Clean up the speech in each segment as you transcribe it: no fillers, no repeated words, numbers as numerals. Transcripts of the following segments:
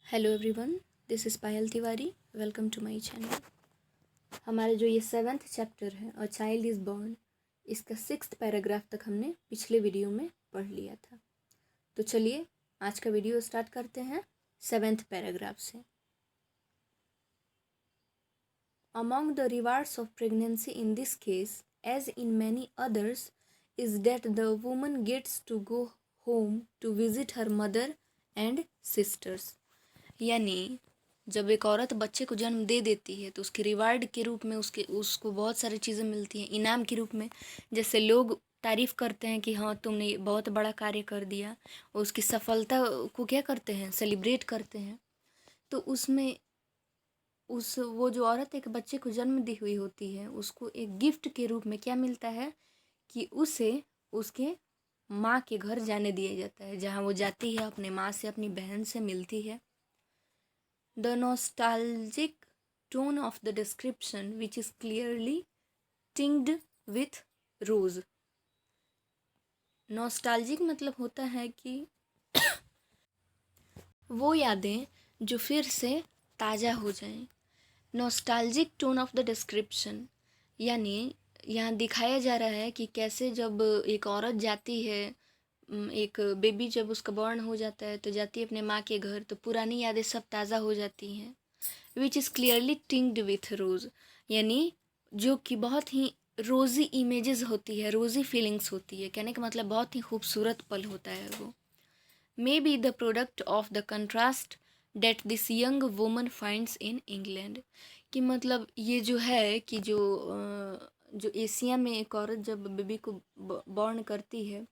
Hello everyone, this is Payal Tiwari. Welcome to my channel. हमारे जो ये 7th चैप्टर है अ चाइल्ड इज़ बॉर्न, इसका 6th पैराग्राफ तक हमने पिछले वीडियो में पढ़ लिया था। तो चलिए आज का वीडियो स्टार्ट करते हैं 7th पैराग्राफ से। Among the rewards of pregnancy in this case as in many others is that the woman gets to go home to visit her mother and sisters. यानी जब एक औरत बच्चे को जन्म दे देती है तो उसके रिवार्ड के रूप में उसको बहुत सारी चीज़ें मिलती हैं इनाम के रूप में। जैसे लोग तारीफ़ करते हैं कि हाँ तुमने ये बहुत बड़ा कार्य कर दिया, और उसकी सफलता को क्या करते हैं, सेलिब्रेट करते हैं। तो उसमें वो जो औरत एक बच्चे को जन्म दी हुई होती है उसको एक गिफ्ट के रूप में क्या मिलता है कि उसे उसके माँ के घर जाने दिया जाता है, जहाँ वो जाती है अपने माँ से, अपनी बहन से मिलती है। The nostalgic tone of the description, which is clearly tinged with rose. Nostalgic मतलब होता है कि वो यादें जो फिर से ताज़ा हो जाएं। Nostalgic tone of the description यानी यहाँ दिखाया जा रहा है कि कैसे जब एक औरत जाती है, एक बेबी जब उसका बॉर्न हो जाता है तो जाती है अपने माँ के घर, तो पुरानी यादें सब ताज़ा हो जाती हैं। विच इज़ क्लियरली टिंग्ड विथ रोज़, यानी जो कि बहुत ही रोज़ी इमेजेस होती है, रोज़ी फीलिंग्स होती है। कहने का मतलब बहुत ही खूबसूरत पल होता है वो। Maybe the product of the contrast that this young woman finds in England, कि मतलब ये जो है कि जो एशिया में एक औरत जब बेबी को बॉर्न करती है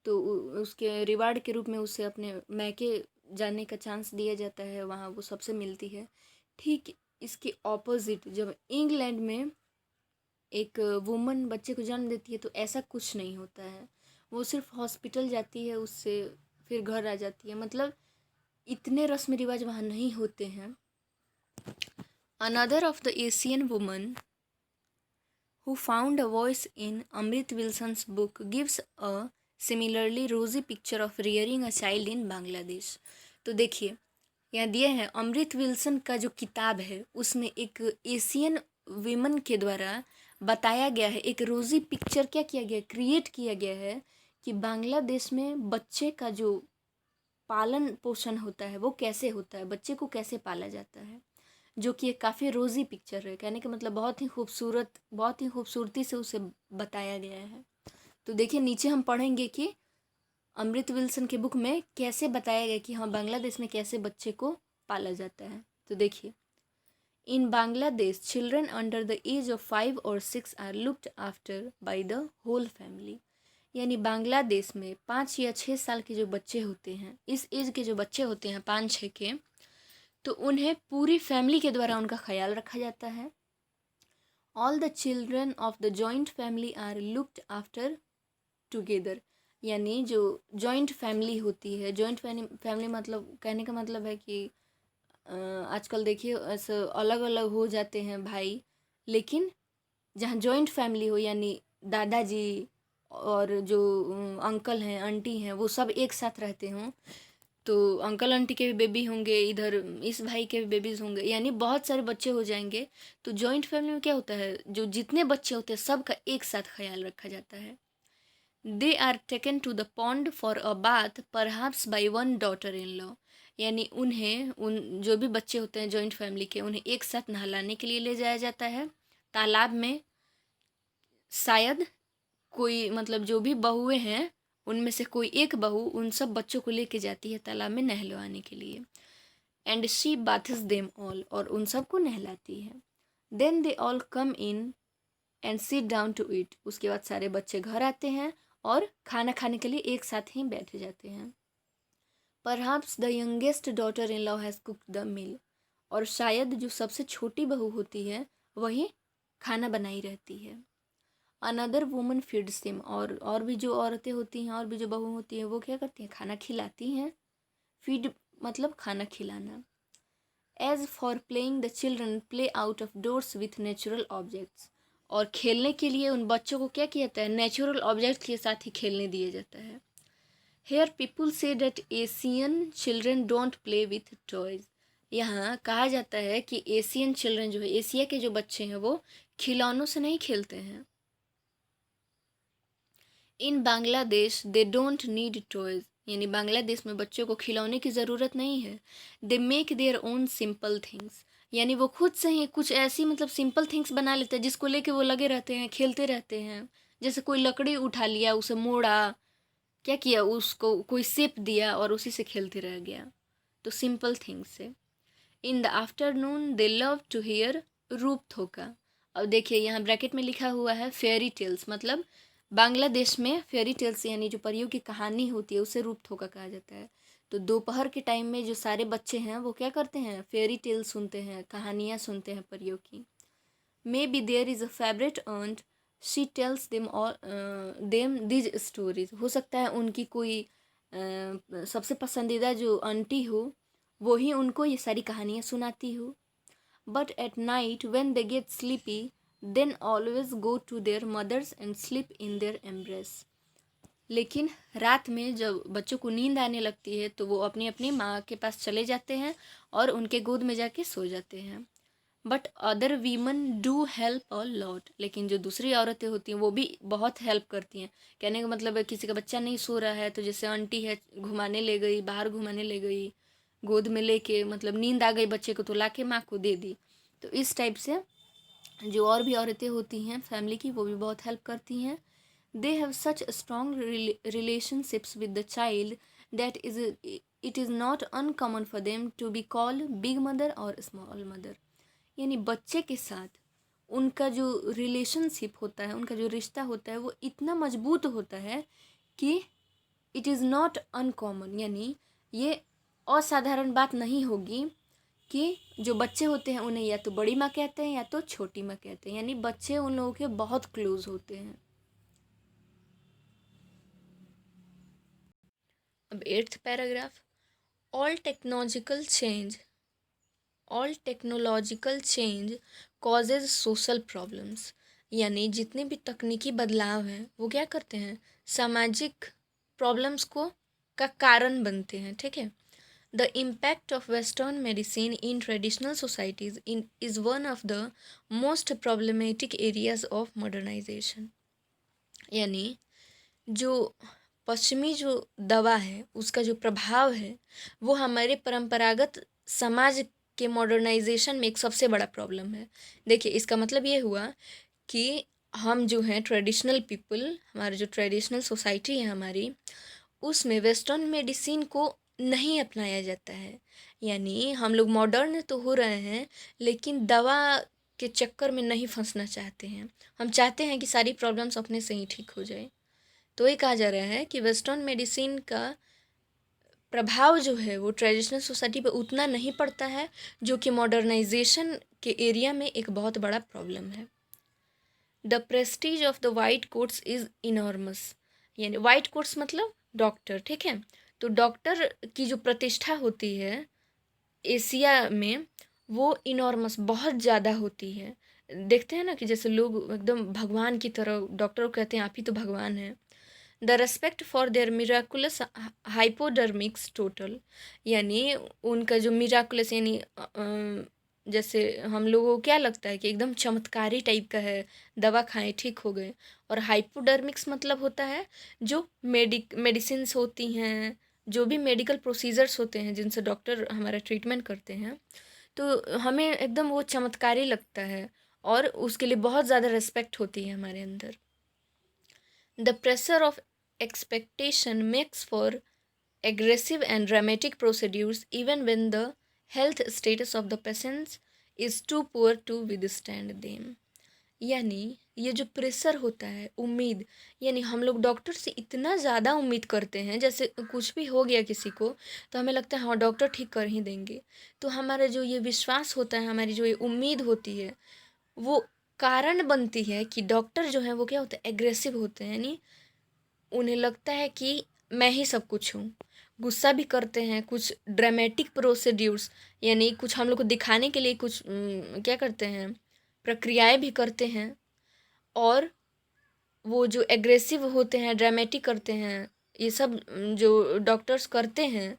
तो उसके रिवार्ड के रूप में उसे अपने मैके जाने का चांस दिया जाता है, वहाँ वो सबसे मिलती है। ठीक इसके ऑपोजिट जब इंग्लैंड में एक वुमन बच्चे को जन्म देती है तो ऐसा कुछ नहीं होता है। वो सिर्फ हॉस्पिटल जाती है, उससे फिर घर आ जाती है। मतलब इतने रस्म रिवाज वहाँ नहीं होते हैं। Another of the Asian woman who found a voice in Amrit Wilson's book gives a similarly rosy picture of rearing a child in Bangladesh. तो देखिए यहाँ दिए हैं अमृत विल्सन का जो किताब है उसमें एक एशियन विमन के द्वारा बताया गया है, एक रोज़ी पिक्चर क्या किया गया, क्रिएट किया गया है कि बांग्लादेश में बच्चे का जो पालन पोषण होता है वो कैसे होता है, बच्चे को कैसे पाला जाता है, जो कि एक काफ़ी रोज़ी पिक्चर है। कहने का मतलब बहुत ही खूबसूरत, बहुत ही खूबसूरती से उसे बताया गया है। तो देखिए नीचे हम पढ़ेंगे कि अमृत विल्सन के बुक में कैसे बताया गया कि हाँ बांग्लादेश में कैसे बच्चे को पाला जाता है। तो देखिए, in Bangladesh children under the age of 5 और 6 are looked after by the whole family. यानी बांग्लादेश में 5 या 6 साल के जो बच्चे होते हैं, इस एज के जो बच्चे होते हैं 5-6 के, तो उन्हें पूरी फैमिली के द्वारा उनका ख्याल रखा जाता है। All the children of the joint family are looked after together. यानी जो जॉइंट फैमिली होती है, जॉइंट फैमिली मतलब कहने का मतलब है कि आजकल देखिए ऐसे अलग अलग हो जाते हैं भाई, लेकिन जहाँ जॉइंट फैमिली हो यानी दादाजी और जो अंकल हैं, आंटी हैं, वो सब एक साथ रहते हों, तो अंकल आंटी के भी बेबी होंगे, इधर इस भाई के भी बेबीज होंगे, यानी बहुत सारे बच्चे हो जाएंगे। तो जॉइंट फैमिली में क्या होता है, जो जितने बच्चे होते हैं सबका एक साथ ख्याल रखा जाता है। They are taken to the pond for a bath perhaps by one daughter in law. यानी उन्हें, उन जो भी बच्चे होते हैं जॉइंट फैमिली के, उन्हें एक साथ नहलाने के लिए ले जाया जाता है तालाब में। शायद कोई मतलब जो भी बहुएं हैं उनमें से कोई एक बहू उन सब बच्चों को लेके जाती है तालाब में नहलवाने के लिए। And she baths them all, और उन सबको नहलाती है। Then they all come in and sit down to eat. उसके बाद सारे बच्चे घर आते हैं और खाना खाने के लिए एक साथ ही बैठ जाते हैं। Perhaps the youngest daughter in law has cooked the meal. और शायद जो सबसे छोटी बहू होती है वही खाना बनाई रहती है। अनदर वुमन फीड्स हिम, और भी जो औरतें होती हैं और भी जो बहू होती हैं वो क्या करती हैं, खाना खिलाती हैं। फीड मतलब खाना खिलाना। As for playing the children play out of doors with natural objects. और खेलने के लिए उन बच्चों को क्या किया जाता है, नेचुरल ऑब्जेक्ट्स के साथ ही खेलने दिया जाता है। Here people say that Asian children don't play with toys. यहाँ कहा जाता है कि एशियन चिल्ड्रन जो है, एशिया के जो बच्चे हैं वो खिलौनों से नहीं खेलते हैं। In Bangladesh they don't need toys, यानी बांग्लादेश में बच्चों को खिलौने की ज़रूरत नहीं है। They make their own simple things, यानी वो खुद से ही कुछ ऐसी मतलब सिंपल थिंग्स बना लेते हैं जिसको लेके वो लगे रहते हैं, खेलते रहते हैं। जैसे कोई लकड़ी उठा लिया, उसे मोड़ा, क्या किया, उसको कोई शेप दिया और उसी से खेलते रह गया। तो सिंपल थिंग्स से। In the afternoon they love to hear रूप थोका। अब देखिए यहाँ ब्रैकेट में लिखा हुआ है फेयरी टेल्स, मतलब बांग्लादेश में फेयरी टेल्स यानी जो परियों की कहानी होती है उसे रूप थोका कहा जाता है। तो दोपहर के टाइम में जो सारे बच्चे हैं वो क्या करते हैं, फेयरी टेल्स सुनते हैं, कहानियाँ सुनते हैं परियों की। Maybe there is a favourite aunt, she tells them these stories. हो सकता है उनकी कोई सबसे पसंदीदा जो आंटी हो वो ही उनको ये सारी कहानियाँ सुनाती हो। But at night when they get sleepy then always go to their mothers and sleep in their embrace. लेकिन रात में जब बच्चों को नींद आने लगती है तो वो अपनी अपनी माँ के पास चले जाते हैं और उनके गोद में जाके सो जाते हैं। But other women do help a lot, लेकिन जो दूसरी औरतें होती हैं वो भी बहुत हेल्प करती हैं। कहने का मतलब है किसी का बच्चा नहीं सो रहा है तो जैसे आंटी है घुमाने ले गई, बाहर घुमाने ले गई, गोद में लेके, मतलब नींद आ गई बच्चे को तो लाके माँ को दे दी। तो इस टाइप से जो और भी औरतें होती हैं फैमिली की वो भी बहुत हेल्प करती हैं। They have such strong relationships with the child that is it is not uncommon for them to be called big mother और स्मॉल मदर। यानी बच्चे के साथ उनका जो रिलेशनशिप होता है, उनका जो रिश्ता होता है वो इतना मजबूत होता है कि इट इज़ नॉट अनकॉमन, यानी ये असाधारण बात नहीं होगी कि जो बच्चे होते हैं उन्हें या तो बड़ी माँ कहते हैं या तो छोटी माँ कहते हैं, यानी बच्चे उन लोगों के बहुत क्लोज होते हैं। अब 8th paragraph, all technological change all technological change causes social problems, यानी जितने भी तकनीकी बदलाव हैं वो क्या करते हैं, सामाजिक प्रॉब्लम्स को का कारण बनते हैं। ठीक है। The impact of western medicine in traditional societies in is one of the most problematic areas of modernisation, यानी जो पश्चिमी जो दवा है उसका जो प्रभाव है वो हमारे परंपरागत समाज के मॉडर्नाइजेशन में एक सबसे बड़ा प्रॉब्लम है। देखिए इसका मतलब ये हुआ कि हम जो हैं ट्रेडिशनल पीपल, हमारे जो ट्रेडिशनल सोसाइटी है हमारी, उसमें वेस्टर्न मेडिसिन को नहीं अपनाया जाता है। यानी हम लोग मॉडर्न तो हो रहे हैं लेकिन दवा के चक्कर में नहीं फंसना चाहते हैं। हम चाहते हैं कि सारी प्रॉब्लम्स अपने से ही ठीक हो जाए। तो ये कहा जा रहा है कि वेस्टर्न मेडिसिन का प्रभाव जो है वो ट्रेडिशनल सोसाइटी पे उतना नहीं पड़ता है जो कि मॉडर्नाइजेशन के एरिया में एक बहुत बड़ा प्रॉब्लम है। The Prestige of the white quotes is enormous, यानी वाइट कोट्स मतलब डॉक्टर। ठीक है। तो डॉक्टर की जो प्रतिष्ठा होती है एशिया में वो इनॉर्मस बहुत ज़्यादा होती है। देखते हैं ना कि जैसे लोग एकदम भगवान की तरह डॉक्टर को कहते हैं आप ही तो भगवान हैं। The respect for their miraculous hypodermics total, यानी उनका जो मिराकुलस यानी जैसे हम लोगों को क्या लगता है कि एकदम चमत्कारी टाइप का है, दवा खाएं ठीक हो गए। और हाइपोडर्मिक्स मतलब होता है जो मेडिसिन्स होती हैं, जो भी मेडिकल प्रोसीजर्स होते हैं जिनसे डॉक्टर हमारा ट्रीटमेंट करते हैं, तो हमें एकदम वो चमत्कारी लगता है और उसके लिए बहुत ज़्यादा रिस्पेक्ट होती है हमारे अंदर। The pressure of expectation makes for aggressive and dramatic procedures even when the health status of the patients is too poor to withstand them, यानी ये जो प्रेशर होता है, उम्मीद, यानी हम लोग डॉक्टर से इतना ज़्यादा उम्मीद करते हैं, जैसे कुछ भी हो गया किसी को तो हमें लगता है हाँ डॉक्टर ठीक कर ही देंगे। तो हमारा जो ये विश्वास होता है, हमारी जो ये उम्मीद होती है वो कारण बनती है कि डॉक्टर जो है वो क्या होता है, एग्रेसिव होते हैं। यानी उन्हें लगता है कि मैं ही सब कुछ हूँ। गुस्सा भी करते हैं, कुछ ड्रामेटिक प्रोसीड्यूर्स यानी कुछ हम लोग को दिखाने के लिए कुछ क्या करते हैं, प्रक्रियाएं भी करते हैं। और वो जो एग्रेसिव होते हैं, ड्रामेटिक करते हैं, ये सब जो डॉक्टर्स करते हैं।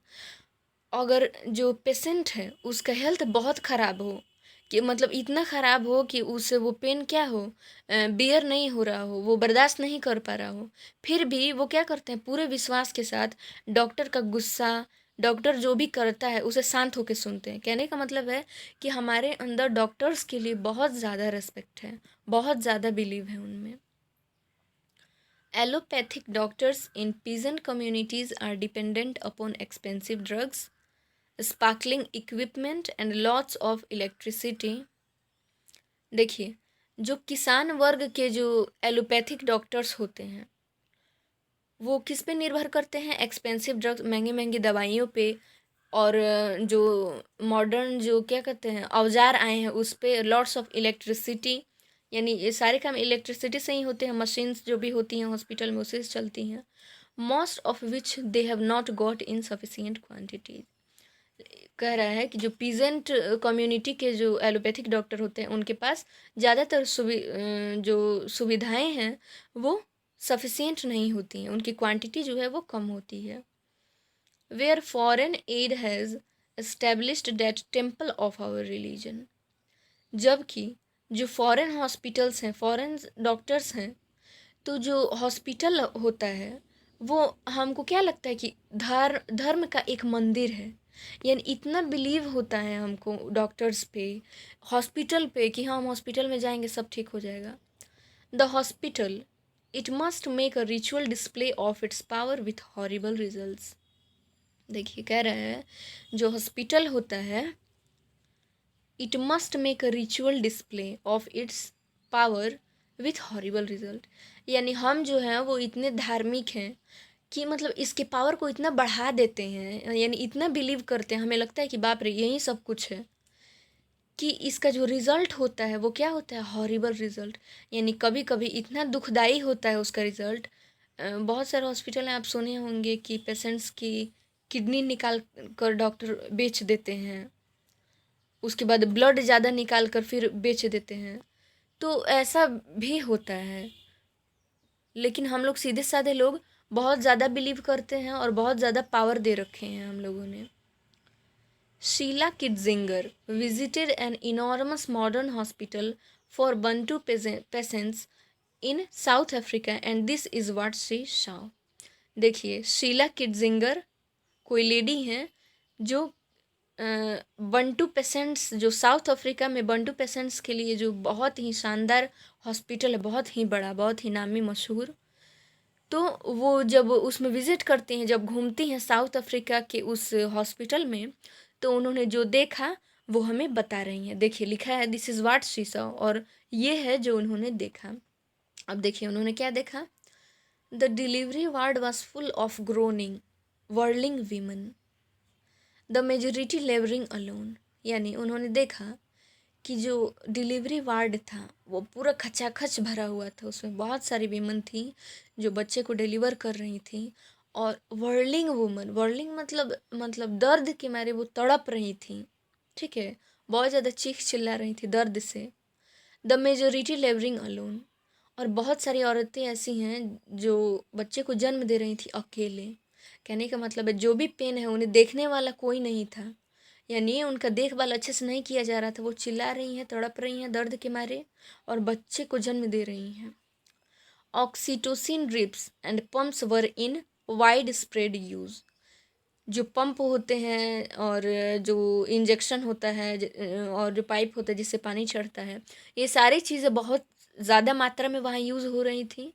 अगर जो पेशेंट है उसका हेल्थ बहुत ख़राब हो, कि मतलब इतना ख़राब हो कि उसे वो पेन क्या हो, बियर नहीं हो रहा हो, वो बर्दाश्त नहीं कर पा रहा हो, फिर भी वो क्या करते हैं, पूरे विश्वास के साथ डॉक्टर का गुस्सा, डॉक्टर जो भी करता है उसे शांत होकर सुनते हैं। कहने का मतलब है कि हमारे अंदर डॉक्टर्स के लिए बहुत ज़्यादा रिस्पेक्ट है, बहुत ज़्यादा बिलीव है उनमें। Allopathic doctors in peasant communities are dependent upon expensive drugs, sparkling equipment and lots of electricity। देखिए, जो किसान वर्ग के जो एलोपैथिक डॉक्टर्स होते हैं वो किस पे निर्भर करते हैं, एक्सपेंसिव ड्रग्स, महंगी महंगी दवाइयों पे, और जो मॉडर्न जो क्या कहते हैं औजार आए हैं उस पे, लॉट्स ऑफ इलेक्ट्रिसिटी, यानी ये सारे काम इलेक्ट्रिसिटी से ही होते हैं, मशीन्स जो भी होती हैं हॉस्पिटल में उसी से चलती हैं। Most of which they have not got in sufficient quantities. कह रहा है कि जो पीजेंट कम्युनिटी के जो एलोपैथिक डॉक्टर होते हैं उनके पास ज़्यादातर जो सुविधाएं हैं वो सफिशियंट नहीं होती हैं, उनकी क्वांटिटी जो है वो कम होती है। Where foreign aid has established that temple of our religion. जबकि जो फॉरेन हॉस्पिटल्स हैं, फॉरेन डॉक्टर्स हैं, तो जो हॉस्पिटल होता है वो हमको क्या लगता है कि धर्म का एक मंदिर है, यानी इतना बिलीव होता है हमको डॉक्टर्स पे, हॉस्पिटल पे, कि हाँ हम हॉस्पिटल में जाएंगे सब ठीक हो जाएगा। The hospital it must make a ritual display of its power with horrible results. देखिए कह रहा है जो हॉस्पिटल होता है it must make a ritual display of its power with horrible result, यानी हम जो हैं वो इतने धार्मिक हैं कि मतलब इसके पावर को इतना बढ़ा देते हैं, यानी इतना बिलीव करते हैं, हमें लगता है कि बाप रे यही सब कुछ है, कि इसका जो रिज़ल्ट होता है वो क्या होता है, हॉरिबल रिज़ल्ट, यानी कभी कभी इतना दुखदाई होता है उसका रिज़ल्ट। बहुत सारे हॉस्पिटल में आप सुने होंगे कि पेशेंट्स की किडनी निकाल कर डॉक्टर बेच देते हैं, उसके बाद ब्लड ज़्यादा निकाल कर फिर बेच देते हैं, तो ऐसा भी होता है। लेकिन हम लोग सीधे साधे लोग बहुत ज़्यादा बिलीव करते हैं और बहुत ज़्यादा पावर दे रखे हैं हम लोगों ने। Sheila किड्जिंगर visited an enormous modern hospital for Bantu peasants in South Africa and this is what she saw। देखिए शीला किड्जिंगर कोई लेडी हैं जो बंटू पेशेंट्स, जो साउथ अफ्रीका में बंटू पेशेंट्स के लिए जो बहुत ही शानदार हॉस्पिटल है, बहुत ही बड़ा, बहुत ही नामी मशहूर, तो वो जब उसमें विज़िट करती हैं, जब घूमती हैं साउथ अफ्रीका के उस हॉस्पिटल में, तो उन्होंने जो देखा वो हमें बता रही हैं। देखिए लिखा है this is what she saw, और ये है जो उन्होंने देखा। अब देखिए उन्होंने क्या देखा। The delivery ward was full of groaning whirling women, the majority labouring alone, यानी उन्होंने देखा कि जो डिलीवरी वार्ड था वो पूरा खचाखच भरा हुआ था, उसमें बहुत सारी वीमन थी जो बच्चे को डिलीवर कर रही थी, और वर्लिंग वुमन, वर्लिंग मतलब दर्द के मारे वो तड़प रही थी, ठीक है, बहुत ज़्यादा चीख चिल्ला रही थी दर्द से। द मेजोरिटी लेबरिंग अलोन, और बहुत सारी औरतें ऐसी हैं जो बच्चे को जन्म दे रही थी अकेले। कहने का मतलब है जो भी पेन है उन्हें देखने वाला कोई नहीं था, यानी उनका देखभाल अच्छे से नहीं किया जा रहा था, वो चिल्ला रही हैं, तड़प रही हैं दर्द के मारे और बच्चे को जन्म दे रही हैं। Oxytocin drips and pumps were in wide spread use, जो पंप होते हैं और जो इंजेक्शन होता है और जो पाइप होता है जिससे पानी चढ़ता है, ये सारी चीज़ें बहुत ज़्यादा मात्रा में वहाँ यूज़ हो रही थी।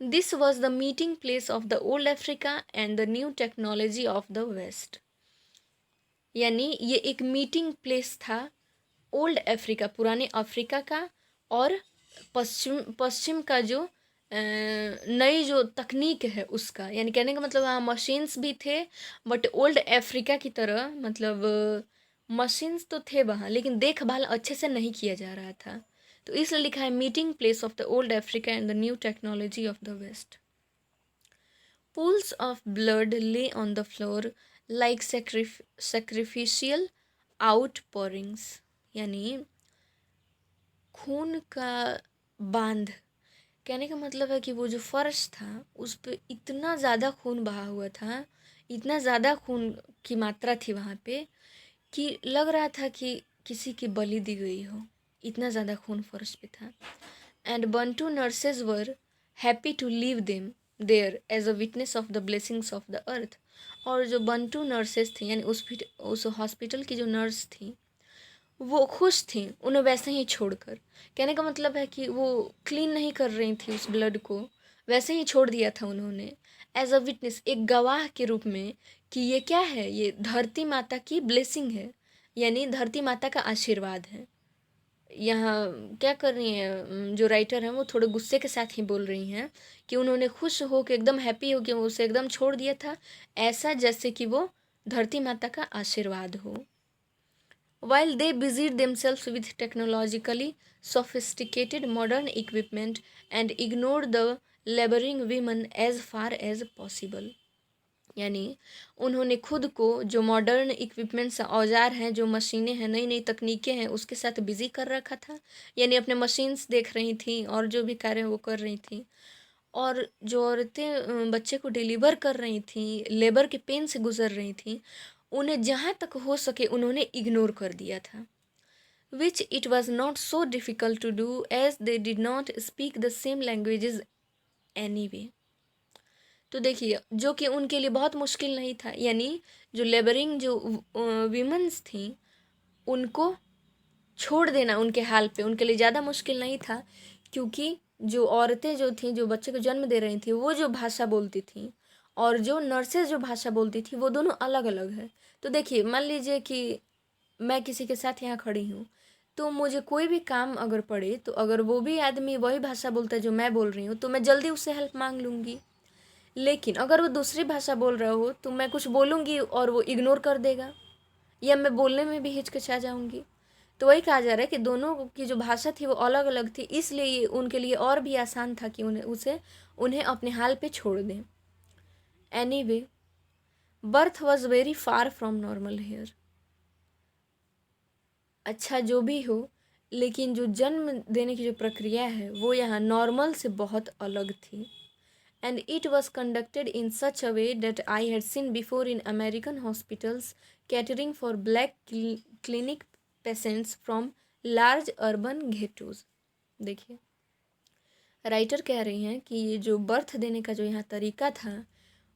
This was the meeting place of the old Africa and the new technology of the West, यानी ये एक मीटिंग प्लेस था ओल्ड अफ्रीका, पुराने अफ्रीका का, और पश्चिम का जो नई जो तकनीक है उसका, यानी कहने का मतलब वहाँ मशीन्स भी थे, बट ओल्ड अफ्रीका की तरह मतलब मशीन्स तो थे वहाँ लेकिन देखभाल अच्छे से नहीं किया जा रहा था, तो इसलिए लिखा है meeting place of the old Africa and the new technology of the West. Pools of blood lay on the floor like sacrificial outpourings, यानी खून का बांध। कहने का मतलब है कि वो जो फर्श था उस पे इतना ज़्यादा खून बहा हुआ था, इतना ज़्यादा खून की मात्रा थी वहाँ पे कि लग रहा था कि किसी की बलि दी गई हो, इतना ज़्यादा खून फर्श पे था। And Bantu nurses were happy to leave them there as a witness of the blessings of the earth. और जो बंटू नर्सेज थी यानी उस हॉस्पिटल की जो नर्स थी वो खुश थी उन्हें वैसे ही छोड़कर। कहने का मतलब है कि वो क्लीन नहीं कर रही थी उस ब्लड को, वैसे ही छोड़ दिया था उन्होंने एज अ विटनेस, एक गवाह के रूप में कि ये क्या है, ये धरती माता की ब्लेसिंग है, यानी धरती माता का आशीर्वाद है। यहाँ क्या कर रही हैं जो राइटर हैं वो थोड़े गुस्से के साथ ही बोल रही हैं कि उन्होंने खुश हो के एकदम हैप्पी हो के उसे एकदम छोड़ दिया था, ऐसा जैसे कि वो धरती माता का आशीर्वाद हो। While they busied themselves with technologically sophisticated modern equipment and ignored the laboring women as far as possible। यानी उन्होंने खुद को जो मॉडर्न इक्विपमेंट्स औजार हैं, जो मशीनें हैं, नई नई तकनीकें हैं, उसके साथ बिजी कर रखा था। यानी अपने मशीन्स देख रही थी और जो भी कार्य वो कर रही थी। और जो औरतें बच्चे को डिलीवर कर रही थी, लेबर के पेन से गुजर रही थी, उन्हें जहाँ तक हो सके उन्होंने इग्नोर कर दिया था। which it was not so difficult to do as they did not speak the same languages anyway। तो देखिए जो कि उनके लिए बहुत मुश्किल नहीं था, यानी जो लेबरिंग जो वीमेंस थी उनको छोड़ देना उनके हाल पे उनके लिए ज़्यादा मुश्किल नहीं था, क्योंकि जो औरतें जो थीं जो बच्चे को जन्म दे रही थी वो जो भाषा बोलती थी और जो नर्सेज जो भाषा बोलती थी वो दोनों अलग अलग है। तो देखिए मान लीजिए कि मैं किसी के साथ यहाँ खड़ी हूँ, तो मुझे कोई भी काम अगर पड़े तो अगर वो भी आदमी वही भाषा बोलता है जो मैं बोल रही हूँ तो मैं जल्दी उससे हेल्प मांग लूँगी। लेकिन अगर वो दूसरी भाषा बोल रहा हो तो मैं कुछ बोलूँगी और वो इग्नोर कर देगा या मैं बोलने में भी हिचकिचा जाऊँगी। तो वही कहा जा रहा है कि दोनों की जो भाषा थी वो अलग अलग थी, इसलिए ये उनके लिए और भी आसान था कि उन्हें अपने हाल पे छोड़ दें। Anyway birth was very far from normal here. अच्छा जो भी हो, लेकिन जो जन्म देने की जो प्रक्रिया है वो यहाँ नॉर्मल से बहुत अलग थी। And it was conducted in such a way that I had seen before in American hospitals catering for black clinic patients from large urban ghettos. देखिए राइटर कह रही हैं कि ये जो बर्थ देने का जो यहाँ तरीका था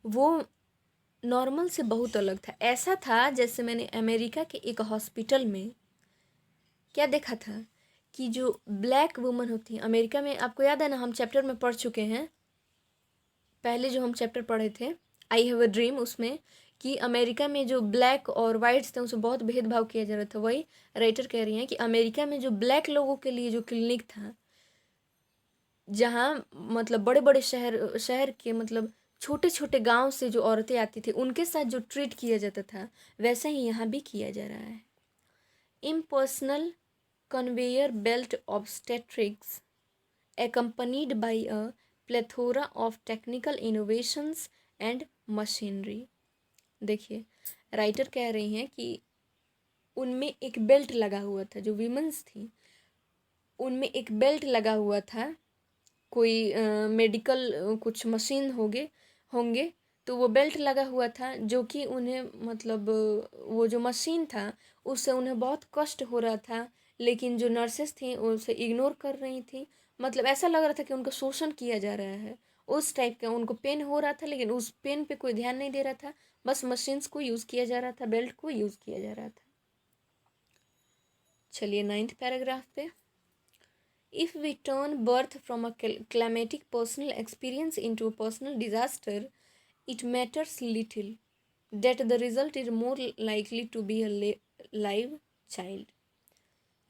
वो नॉर्मल से बहुत अलग था। ऐसा था जैसे मैंने अमेरिका के एक हॉस्पिटल में क्या देखा था कि जो ब्लैक वुमन होती हैं अमेरिका में, आपको याद है ना हम चैप्टर में पढ़ चुके हैं, पहले जो हम चैप्टर पढ़े थे आई हैव अ ड्रीम, उसमें कि अमेरिका में जो ब्लैक और वाइट्स थे उसमें बहुत भेदभाव किया जा रहा था। वही राइटर कह रही हैं कि अमेरिका में जो ब्लैक लोगों के लिए जो क्लिनिक था, जहाँ मतलब बड़े बड़े शहर शहर के मतलब छोटे छोटे गांव से जो औरतें आती थी उनके साथ जो ट्रीट किया जाता था वैसा ही यहाँ भी किया जा रहा है। Impersonal conveyor belt obstetrics accompanied by a plethora of technical innovations and machinery। देखिए राइटर कह रही हैं कि उनमें एक बेल्ट लगा हुआ था, जो वीमेंस थी उनमें एक बेल्ट लगा हुआ था, कोई मेडिकल कुछ मशीन होंगे तो वो बेल्ट लगा हुआ था जो कि उन्हें मतलब वो जो मशीन था उससे उन्हें बहुत कष्ट हो रहा था, लेकिन जो नर्सेस थी उसे इग्नोर कर रही थी। मतलब ऐसा लग रहा था कि उनका शोषण किया जा रहा है, उस टाइप का उनको पेन हो रहा था लेकिन उस पेन पे कोई ध्यान नहीं दे रहा था, बस मशीन्स को यूज़ किया जा रहा था, बेल्ट को यूज़ किया जा रहा था। चलिए 9th पैराग्राफ पे। If we turn birth from a climatic personal experience into a personal disaster, it matters little that the result is more likely to be a live child।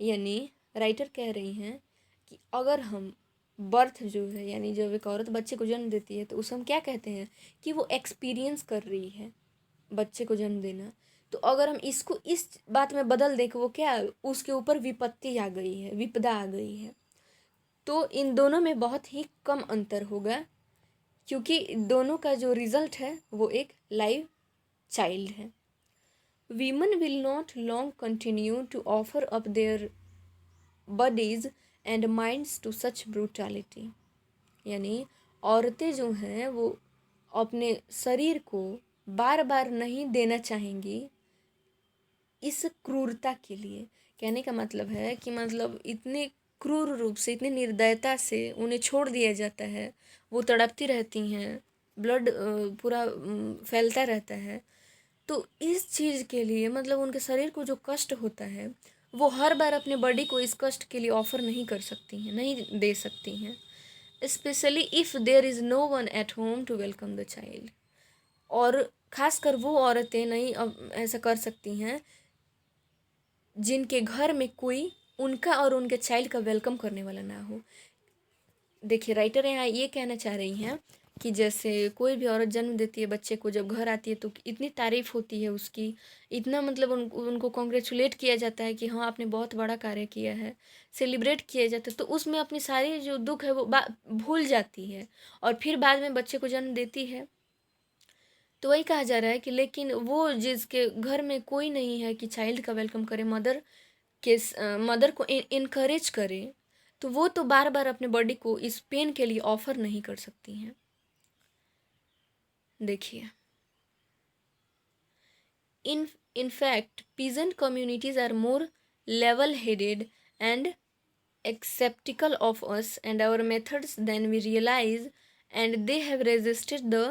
यानी writer कह रही हैं कि अगर हम बर्थ जो है यानी जब एक औरत बच्चे को जन्म देती है तो उसे हम क्या कहते हैं कि वो एक्सपीरियंस कर रही है बच्चे को जन्म देना। तो अगर हम इसको इस बात में बदल दें कि वो क्या उसके ऊपर विपत्ति आ गई है, विपदा आ गई है, तो इन दोनों में बहुत ही कम अंतर होगा, क्योंकि दोनों का जो रिजल्ट है वो एक लाइव चाइल्ड है। Women will not long continue to offer up their bodies and minds to such brutality. यानी औरतें जो हैं वो अपने शरीर को बार बार नहीं देना चाहेंगी इस क्रूरता के लिए। कहने का मतलब है कि मतलब इतने क्रूर रूप से, इतनी निर्दयता से उन्हें छोड़ दिया जाता है, वो तड़पती रहती हैं, ब्लड पूरा फैलता रहता है। तो इस चीज़ के लिए मतलब उनके शरीर को जो कष्ट होता है, वो हर बार अपने बॉडी को इस कष्ट के लिए ऑफर नहीं कर सकती हैं, नहीं दे सकती हैं, especially if there is no one at home to welcome the child. और खासकर वो औरतें नहीं ऐसा कर सकती हैं जिनके घर में कोई उनका और उनके चाइल्ड का वेलकम करने वाला ना हो। देखिए, राइटर यहाँ ये कहना चाह रही हैं कि जैसे कोई भी औरत जन्म देती है बच्चे को, जब घर आती है तो इतनी तारीफ़ होती है उसकी, इतना मतलब उनको कॉन्ग्रेचुलेट किया जाता है कि हाँ आपने बहुत बड़ा कार्य किया है, सेलिब्रेट किया जाता है, तो उसमें अपनी सारी जो दुख है वो भूल जाती है और फिर बाद में बच्चे को जन्म देती है। तो वही कहा जा रहा है कि लेकिन वो जिसके घर में कोई नहीं है कि चाइल्ड का वेलकम करे, मदर को इनकरेज करे, तो वो तो बार बार अपने बॉडी को इस पेन के लिए ऑफर नहीं कर सकती हैं। देखिए, in fact peasant communities are more level headed and acceptical of us and our methods than we realize, and they have resisted the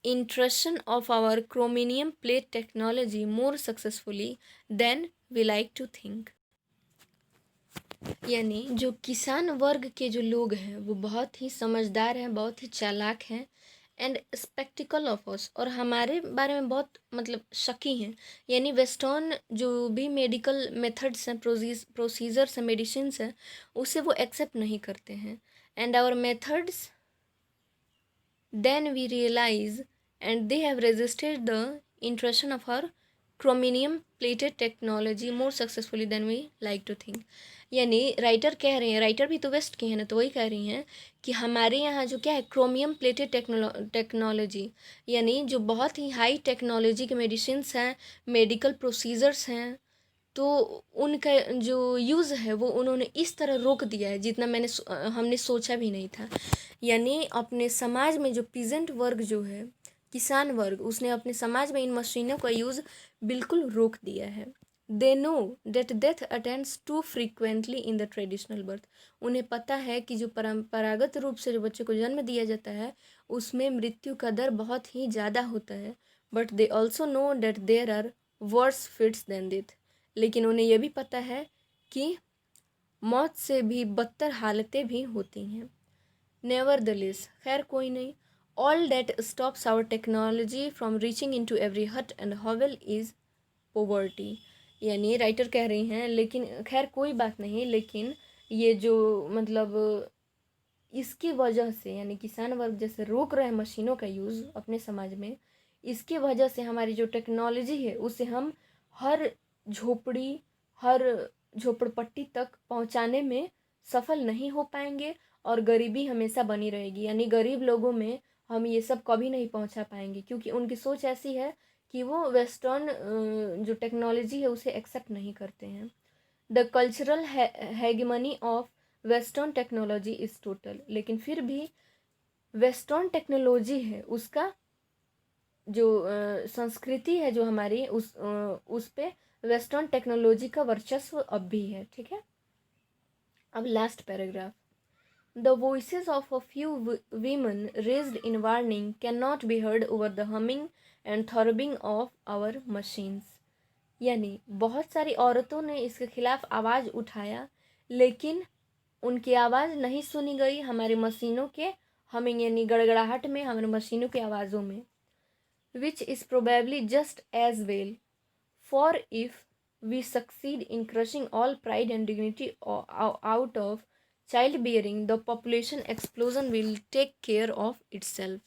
intrusion of our chromium plate technology more successfully than we like to think। यानी जो किसान वर्ग के जो लोग हैं वो बहुत ही समझदार हैं, बहुत ही चालाक हैं, एंड स्पेक्टिकल ऑफ अस, और हमारे बारे में बहुत मतलब शकी हैं। यानी वेस्टर्न जो भी मेडिकल मेथड्स हैं, प्रोसीजर्स हैं, मेडिसिन्स हैं, उसे वो एक्सेप्ट नहीं करते हैं। And our methods then we realize and they have resisted the intrusion of our chromium plated technology more successfully than we like to think। यानी राइटर कह रहे हैं, राइटर भी तो वेस्ट के हैं ना, तो वही कह रही हैं कि हमारे यहाँ जो क्या है, क्रोमियम प्लेटेड टेक्नोलॉजी, यानी जो बहुत ही हाई टेक्नोलॉजी के मेडिसिन्स हैं, मेडिकल प्रोसीजर्स हैं, तो उनका जो यूज़ है वो उन्होंने इस तरह रोक दिया है जितना हमने सोचा भी नहीं था। यानी अपने समाज में जो पीजेंट वर्ग जो है, किसान वर्ग, उसने अपने समाज में इन मशीनों का यूज़ बिल्कुल रोक दिया है। They know that death attends too frequently in the traditional birth. उन्हें पता है कि जो परंपरागत रूप से जो बच्चे को जन्म दिया जाता है उसमें मृत्यु का दर बहुत ही ज़्यादा होता है। But they also know that there are worse fates than death. लेकिन उन्हें यह भी पता है कि मौत से भी बदतर हालतें भी होती हैं। नेवरदलेस, खैर कोई नहीं, all that stops our technology from reaching into every hut and hovel is poverty. यानी राइटर कह रही हैं लेकिन खैर कोई बात नहीं, लेकिन ये जो मतलब इसकी वजह से, यानी किसान वर्ग जैसे रोक रहे हैं मशीनों का यूज़ अपने समाज में, इसकी वजह से हमारी जो टेक्नोलॉजी है उसे हम हर झोपड़ी, हर झोपड़पट्टी तक पहुंचाने में सफल नहीं हो पाएंगे और गरीबी हमेशा बनी रहेगी। यानी गरीब लोगों में हम ये सब कभी नहीं पहुंचा पाएंगे क्योंकि उनकी सोच ऐसी है कि वो वेस्टर्न जो टेक्नोलॉजी है उसे एक्सेप्ट नहीं करते हैं। The cultural hegemony of western technology is total. लेकिन फिर भी वेस्टर्न टेक्नोलॉजी है उसका जो संस्कृति है जो हमारी उस पे वेस्टर्न टेक्नोलॉजी का वर्चस्व अब भी है। ठीक है, अब last paragraph. The voices of a few women raised in warning cannot be heard over the humming and throbbing of our machines। यानी बहुत सारी औरतों ने इसके खिलाफ आवाज़ उठाया लेकिन उनकी आवाज़ नहीं सुनी गई हमारी मशीनों के हमिंग यानी गड़गड़ाहट में, हमारे मशीनों की आवाज़ों में। which is probably just as well, for if we succeed in crushing all pride and dignity out of childbearing, the population explosion will take care of itself।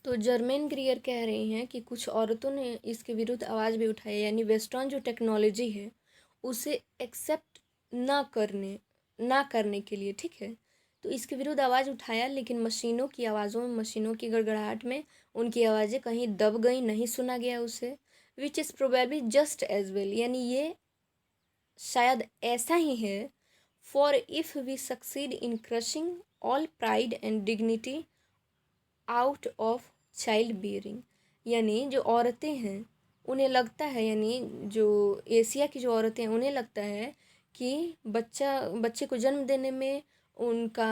तो जर्मेन ग्रियर कह रही हैं कि कुछ औरतों ने इसके विरुद्ध आवाज़ भी उठाई, यानी वेस्टर्न जो टेक्नोलॉजी है उसे एक्सेप्ट ना करने के लिए, ठीक है, तो इसके विरुद्ध आवाज़ उठाया लेकिन मशीनों की आवाज़ों में, मशीनों की गड़गड़ाहट में उनकी आवाज़ें कहीं दब गई, नहीं सुना गया उसे। Which is probably just as well, यानी ये शायद ऐसा ही है। For if we succeed in crushing all pride and dignity out of child bearing, यानी जो औरतें हैं उन्हें लगता है, यानी जो एशिया की जो औरतें हैं उन्हें लगता है कि बच्चे को जन्म देने में उनका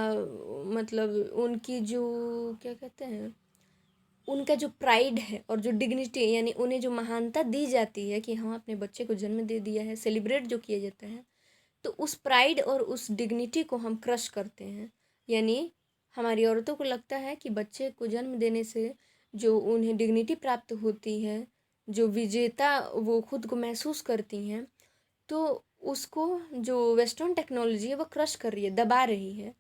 मतलब उनकी जो क्या कहते हैं, उनका जो प्राइड है और जो डिग्निटी, यानी उन्हें जो महानता दी जाती है कि हाँ अपने बच्चे को जन्म दे दिया है, सेलिब्रेट जो किया जाता है, तो उस प्राइड और उस डिग्निटी को हम क्रश करते हैं। यानी हमारी औरतों को लगता है कि बच्चे को जन्म देने से जो उन्हें डिग्निटी प्राप्त होती है, जो विजेता वो खुद को महसूस करती हैं, तो उसको जो वेस्टर्न टेक्नोलॉजी है वो क्रश कर रही है, दबा रही है।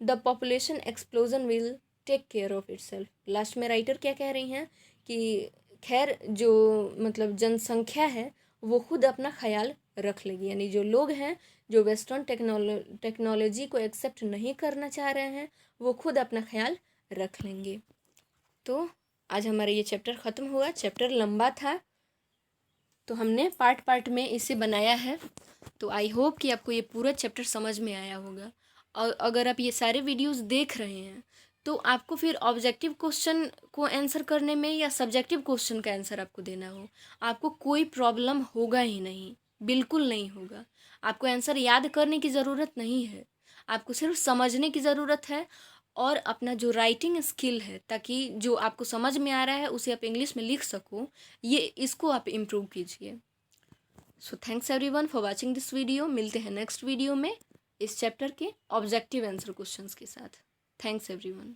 The population explosion will take care of itself. Last में राइटर क्या कह रही हैं कि खैर जो मतलब जनसंख्या है वो खुद अपना ख्याल रख लेगी, यानी जो लोग हैं जो वेस्टर्न टेक्नोलॉजी को एक्सेप्ट नहीं करना चाह रहे हैं वो खुद अपना ख्याल रख लेंगे। तो आज हमारा ये चैप्टर ख़त्म हुआ। चैप्टर लंबा था तो हमने पार्ट पार्ट में इसे बनाया है। तो आई होप कि आपको ये पूरा चैप्टर समझ में आया होगा। और अगर आप ये सारे वीडियोस देख रहे हैं तो आपको फिर ऑब्जेक्टिव क्वेश्चन को आंसर करने में या सब्जेक्टिव क्वेश्चन का आंसर आपको देना हो, आपको कोई प्रॉब्लम होगा ही नहीं, बिल्कुल नहीं होगा। आपको आंसर याद करने की ज़रूरत नहीं है, आपको सिर्फ समझने की ज़रूरत है और अपना जो राइटिंग स्किल है, ताकि जो आपको समझ में आ रहा है उसे आप इंग्लिश में लिख सको, ये इसको आप इम्प्रूव कीजिए। So thanks everyone for watching this video. मिलते हैं नेक्स्ट वीडियो में इस चैप्टर के ऑब्जेक्टिव आंसर क्वेश्चंस के साथ। Thanks everyone.